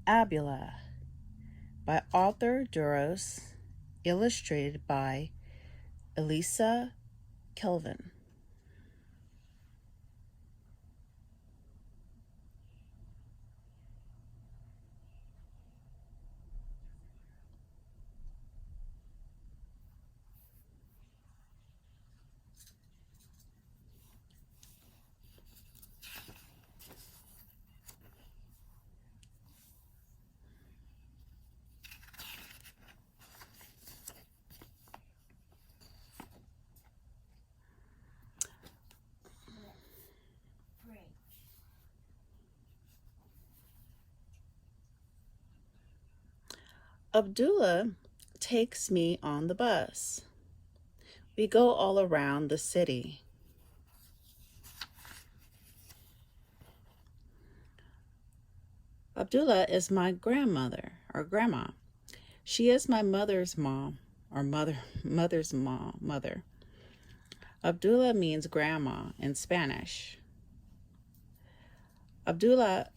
Abuela by author Doris, illustrated by Elisa Kelvin. Abdullah takes me on the bus. We go all around the city. Abdullah is my grandmother or grandma. She is my mother's mom or mother's mother. Abdullah means grandma in Spanish. Abdullah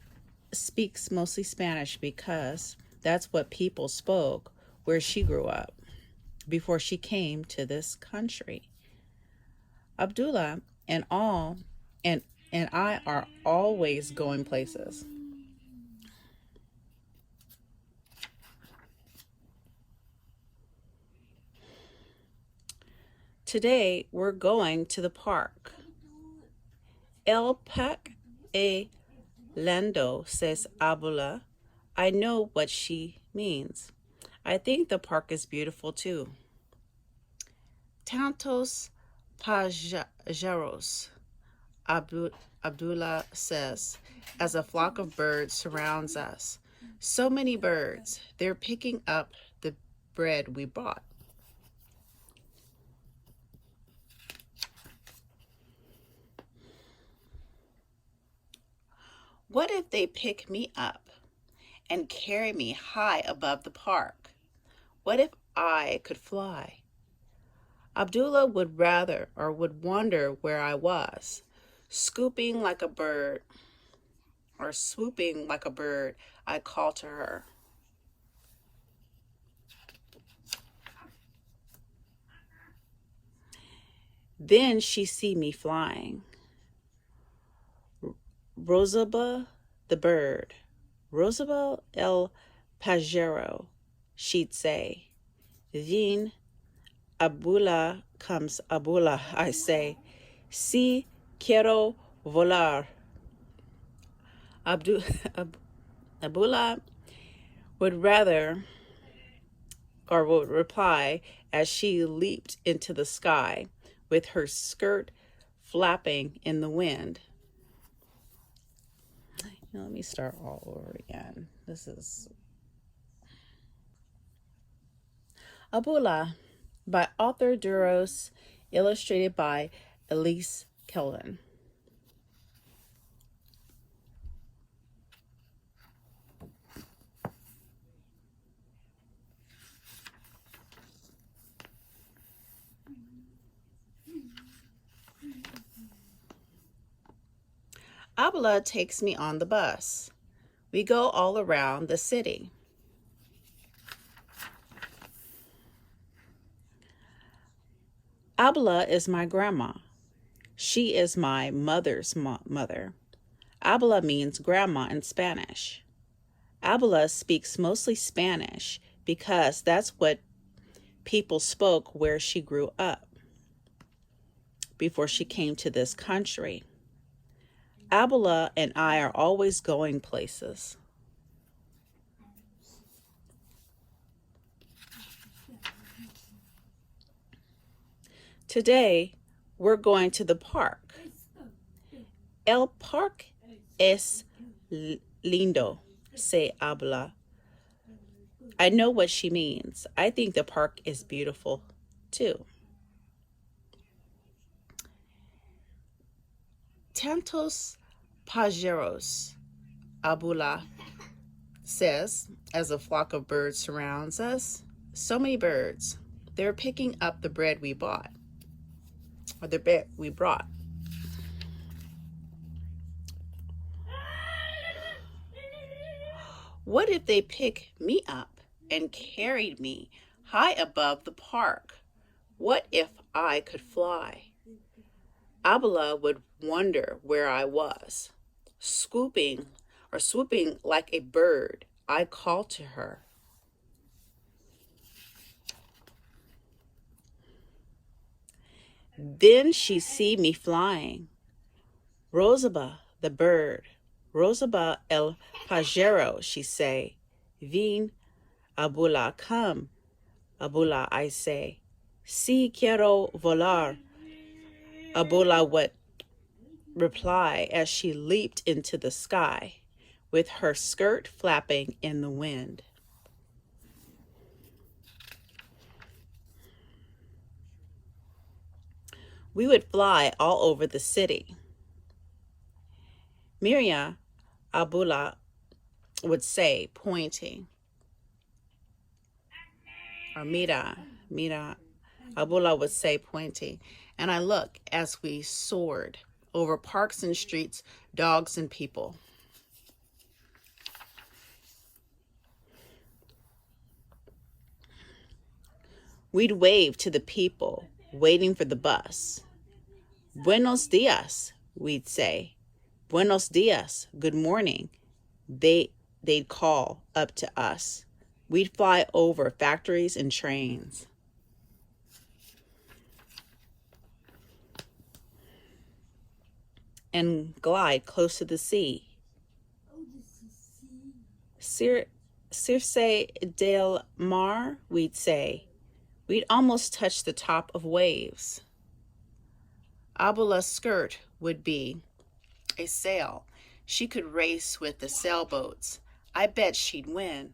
speaks mostly Spanish because that's what people spoke where she grew up before she came to this country. Abdullah and all and I are always going places. Today we're going to the park. El Parque e Lando, says Abuela. I know what she means. I think the park is beautiful too. Tantos pajaros, Abdullah says, as a flock of birds surrounds us. So many birds. They're picking up the bread we brought. What if they pick me up and carry me high above the park? What if I could fly? Abdullah would rather or would wonder where I was, scooping like a bird or swooping like a bird, I call to her. Then she see me flying. Rosaba the bird, Rosaba el pajero, she'd say. Then Abuela comes Abuela, I say. Si quiero volar. Abuela would rather or would reply as she leaped into the sky with her skirt flapping in the wind. Now let me start all over again. This is Abuela by author Doris, illustrated by Elise Kelvin. Abuela takes me on the bus. We go all around the city. Abuela is my grandma. She is my mother's mother. Abuela means grandma in Spanish. Abuela speaks mostly Spanish because that's what people spoke where she grew up before she came to this country. Abuela and I are always going places. Today, we're going to the park. El parque es lindo, say Abuela. I know what she means. I think the park is beautiful too. Tantos pajeros, Abuela says, as a flock of birds surrounds us. So many birds. They're picking up the bread we bought, or the bread we brought. What if they picked me up and carried me high above the park? What if I could fly? Abuela would wonder where I was. Swooping like a bird, I called to her. Then she'd see me flying. Rosaba, the bird. Rosaba el pajero, she say. Vin, Abuela, come. Abuela, I say. Si quiero volar. Abuela would reply as she leaped into the sky, with her skirt flapping in the wind. We would fly all over the city. Miria, Abuela would say, pointing. Or Mira, Abuela would say, pointing. And I look as we soared over parks and streets, dogs and people. We'd wave to the people waiting for the bus. Buenos dias, we'd say. Buenos dias, good morning. They'd call up to us. We'd fly over factories and trains. And glide close to the sea. Circe del mar, we'd say. We'd almost touch the top of waves. Abuela's skirt would be a sail. She could race with the sailboats. I bet she'd win.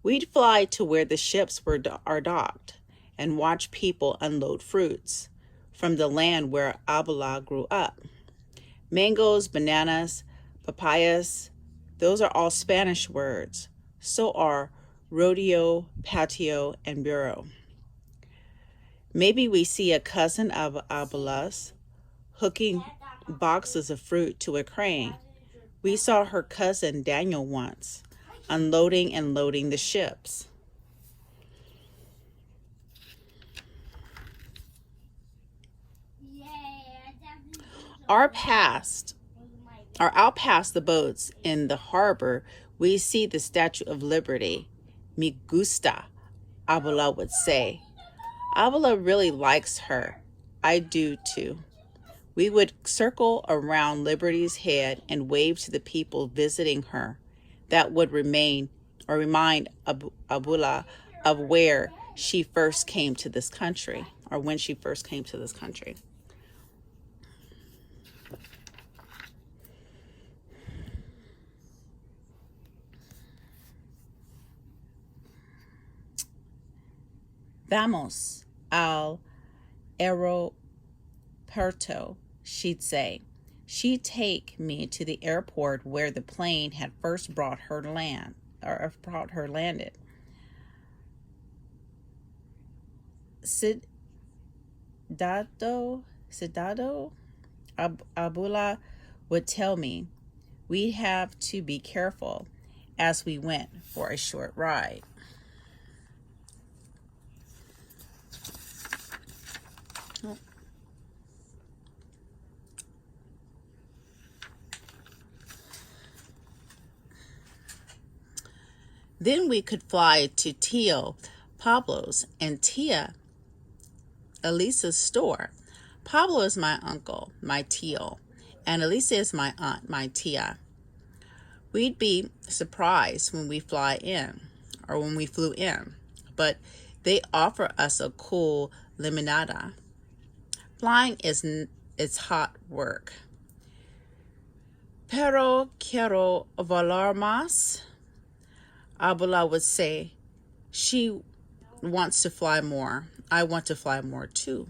We'd fly to where the ships are docked and watch people unload fruits from the land where Abuela grew up. Mangoes, bananas, papayas, those are all Spanish words. So are rodeo, patio, and bureau. Maybe we see a cousin of Abuela's hooking boxes of fruit to a crane. We saw her cousin Daniel once, unloading and loading the ships. Out past the boats in the harbor, we see the Statue of Liberty. Me gusta, Abuela would say. Abuela really likes her. I do too. We would circle around Liberty's head and wave to the people visiting her. That would remind Abuela of where she first came to this country, or when she first came to this country. Vamos al aeropuerto, she'd say. She'd take me to the airport where the plane had first brought her landed. Sidado, Abuela would tell me we'd have to be careful as we went for a short ride. Then we could fly to Tio Pablo's and Tia Elisa's store. Pablo is my uncle, my tio, and Elisa is my aunt, my tia. We'd be surprised when we flew in, but they offer us a cool limonada. Flying is hot work. Pero quiero volar más, Abuela would say. She wants to fly more. I want to fly more too.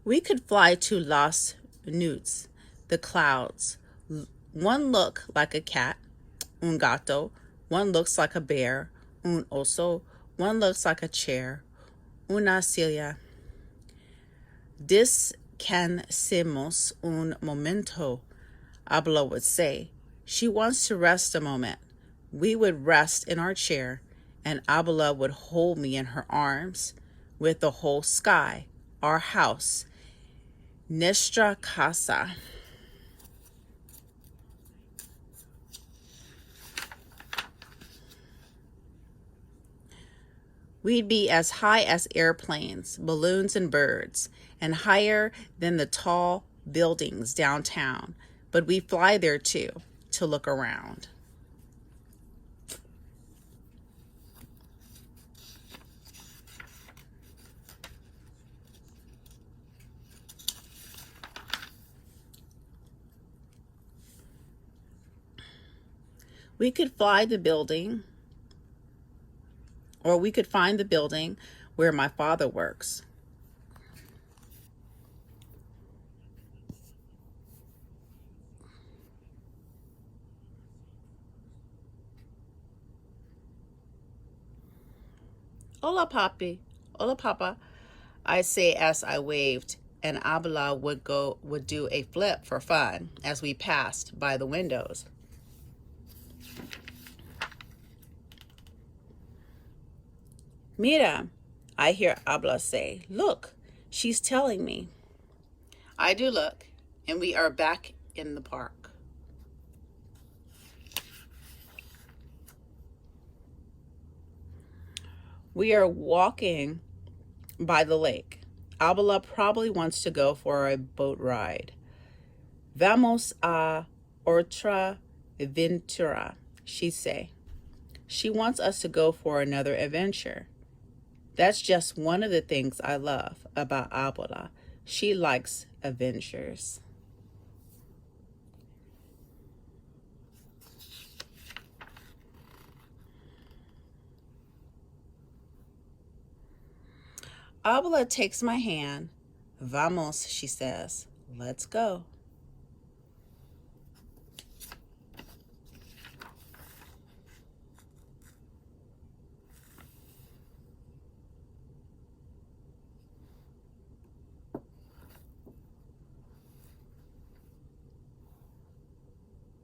We could fly to Los Newts, the clouds. One look like a cat, un gato, One looks like a bear, un oso. One looks like a chair, una silla. Descansemos un momento, Abuela would say. She wants to rest a moment. We would rest in our chair, and Abuela would hold me in her arms with the whole sky, our house, nuestra casa. We'd be as high as airplanes, balloons, and birds, and higher than the tall buildings downtown. But we fly there too, to look around. We could fly the building, or we could find the building where my father works. Hola, papi. Hola, papa. I say as I waved, and Abuela would do a flip for fun as we passed by the windows. Mira, I hear Abuela say, look, she's telling me. I do look, and we are back in the park. We are walking by the lake. Abuela probably wants to go for a boat ride. Vamos a otra aventura, she say. She wants us to go for another adventure. That's just one of the things I love about Abuela. She likes adventures. Abuela takes my hand. Vamos, she says. Let's go.